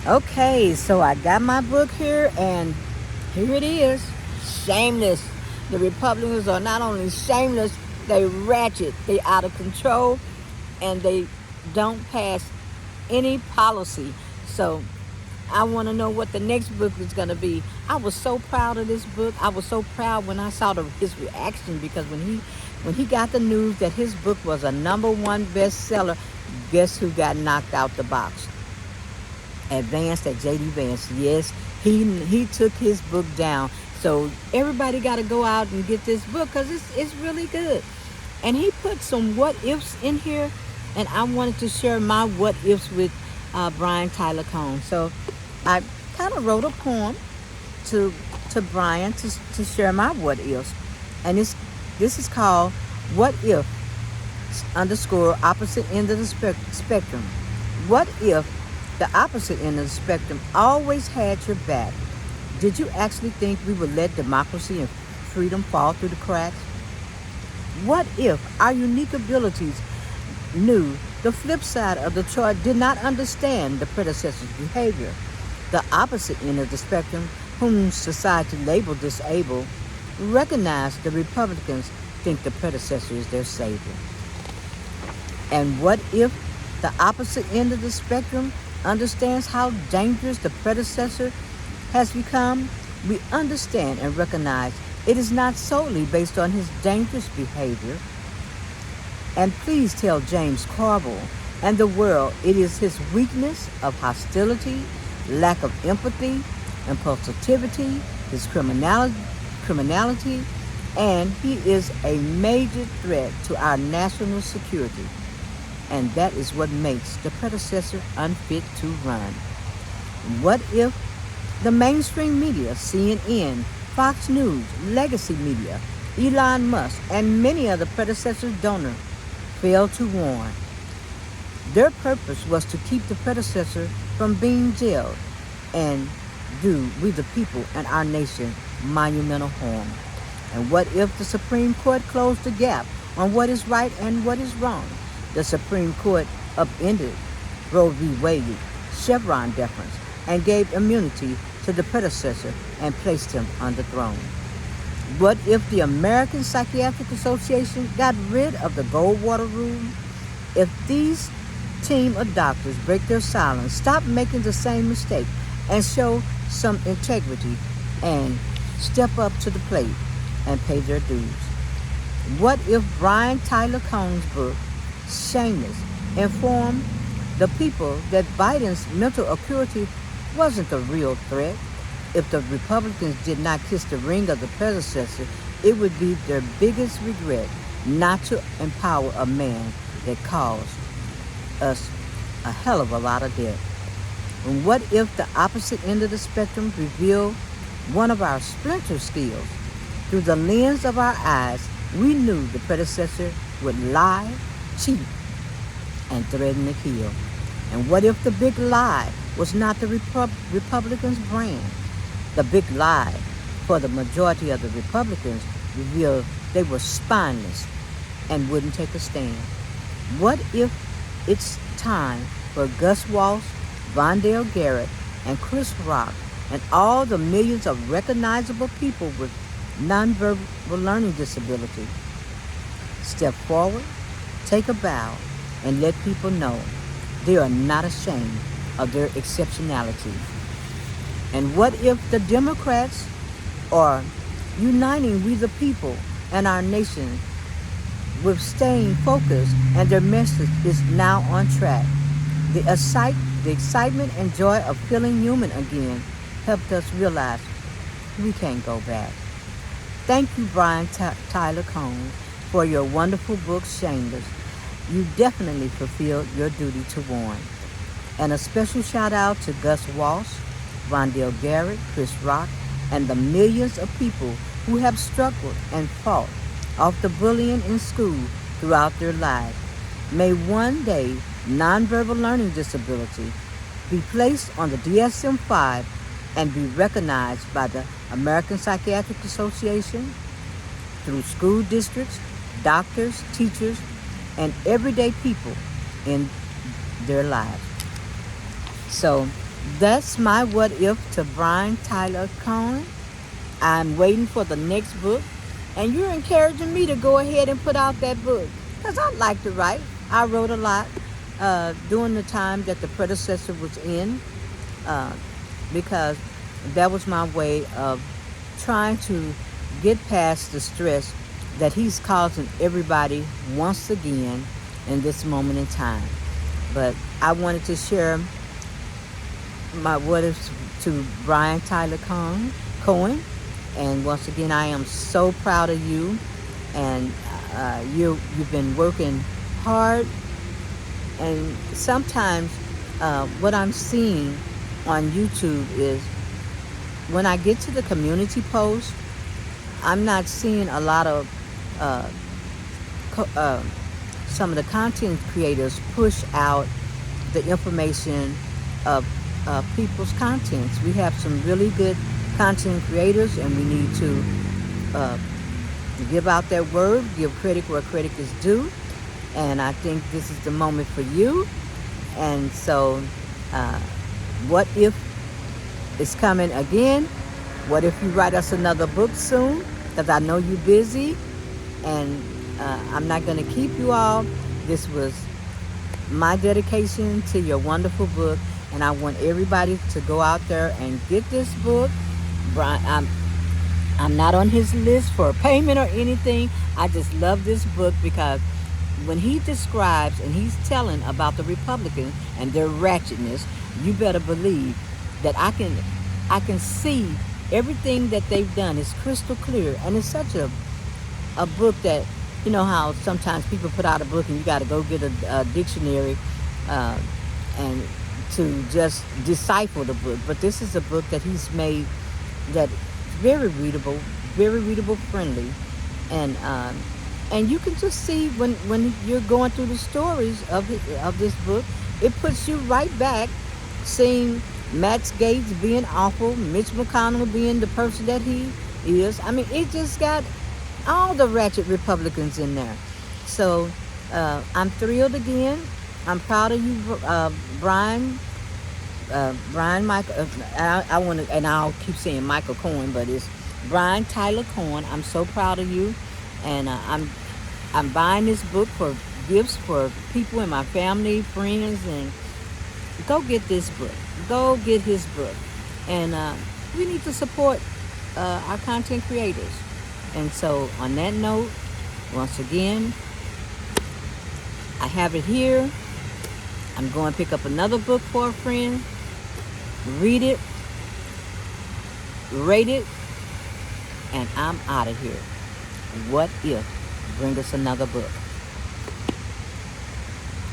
Okay, so I got my book here, and here it is. Shameless. The Republicans are not only shameless, they ratchet, they out of control, and they don't pass any policy. So I want to know what the next book is going to be. I was so proud of this book. I was so proud when I saw his reaction, because when he got the news that his book was a #1 bestseller, guess who got knocked out the box? Advanced at JD Vance. Yes, he took his book down. So everybody got to go out and get this book, because it's really good. And he put some what ifs in here, and I wanted to share my what ifs with Brian Tyler Cohen. So I kind of wrote a poem to Brian to share my what ifs, and this is called "What If underscore opposite end of the spectrum." What if the opposite end of the spectrum always had your back? Did you actually think we would let democracy and freedom fall through the cracks? What if our unique abilities knew the flip side of the chart, did not understand the predecessor's behavior? The opposite end of the spectrum, whom society labeled disabled, recognize the Republicans think the predecessor is their savior. And what if the opposite end of the spectrum understands how dangerous the predecessor has become? We understand and recognize it is not solely based on his dangerous behavior. And please tell James Carville and the world it is his weakness of hostility, lack of empathy, impulsivity, his criminality, and he is a major threat to our national security. And that is what makes the predecessor unfit to run. What if the mainstream media, CNN, Fox News, legacy media, Elon Musk, and many other predecessor donors failed to warn? Their purpose was to keep the predecessor from being jailed and do we the people and our nation monumental harm. And what if the Supreme Court closed the gap on what is right and what is wrong? The Supreme Court upended Roe v. Wade, Chevron deference, and gave immunity to the predecessor and placed him on the throne. What if the American Psychiatric Association got rid of the Goldwater rule? If these team of doctors break their silence, stop making the same mistake, and show some integrity and step up to the plate and pay their dues? What if Brian Tyler Cohen's book, Shameless, informed the people that Biden's mental acuity wasn't a real threat? If the Republicans did not kiss the ring of the predecessor, it would be their biggest regret not to empower a man that caused us a hell of a lot of debt. And what if the opposite end of the spectrum revealed one of our splinter skills? Through the lens of our eyes, we knew the predecessor would lie, cheat, and threaten to kill. And what if the big lie was not the Republicans' brand? The big lie for the majority of the Republicans revealed they were spineless and wouldn't take a stand. What if it's time for Gus Walsh, Vondale Garrett, and Chris Rock, and all the millions of recognizable people with nonverbal learning disability step forward, take a bow, and let people know they are not ashamed of their exceptionality? And what if the Democrats are uniting we the people and our nation with staying focused, and their message is now on track? The excitement and joy of feeling human again helped us realize we can't go back. Thank you, Brian Tyler Cohen, for your wonderful book, Shameless. You definitely fulfilled your duty to warn. And a special shout out to Gus Walsh, Vondale Garrett, Chris Rock, and the millions of people who have struggled and fought off the bullying in school throughout their lives. May one day nonverbal learning disability be placed on the DSM-5 and be recognized by the American Psychiatric Association through school districts, doctors, teachers, and everyday people in their lives. So That's my what if to Brian Tyler Cohen. I'm waiting for the next book, and you're encouraging me to go ahead and put out that book because I like to write. I wrote a lot during the time that the predecessor was in, uh, because that was my way of trying to get past the stress that he's causing everybody once again in this moment in time. But I wanted to share my what if to Brian Tyler Cohen. And once again, I am so proud of you. And you've been working hard. And sometimes what I'm seeing on YouTube is when I get to the community post, I'm not seeing a lot of uh, some of the content creators push out the information of people's contents. We have some really good content creators, and we need to uh, give out their word, give credit where credit is due. And I think this is the moment for you. And so, uh, what if it's coming again? What if you write us another book soon? Because I know you're busy, and I'm not going to keep you all. This was my dedication to your wonderful book, and I want everybody to go out there and get this book. Brian, I'm not on his list for payment or anything. I just love this book because when he describes and he's telling about the Republicans and their ratchetness, you better believe that I can see everything that they've done. It's crystal clear, and it's such a book that, you know how sometimes people put out a book and you got to go get a dictionary and to just decipher the book. But this is a book that he's made that very readable, friendly, and you can just see when you're going through the stories of this book, it puts you right back seeing Matt Gaetz being awful, Mitch McConnell being the person that he is. I mean, it just got all the ratchet Republicans in there. So I'm thrilled again. I'm proud of you, Brian. Brian Michael. I want to, and I'll keep saying Michael Cohen, but it's Brian Tyler Cohen. I'm so proud of you, and I'm buying this book for gifts for people in my family, friends, and go get this book. Go get his book, and we need to support our content creators. And so, on that note, once again, I have it here. I'm going to pick up another book for a friend, read it, rate it, and I'm out of here. What if? Bring us another book.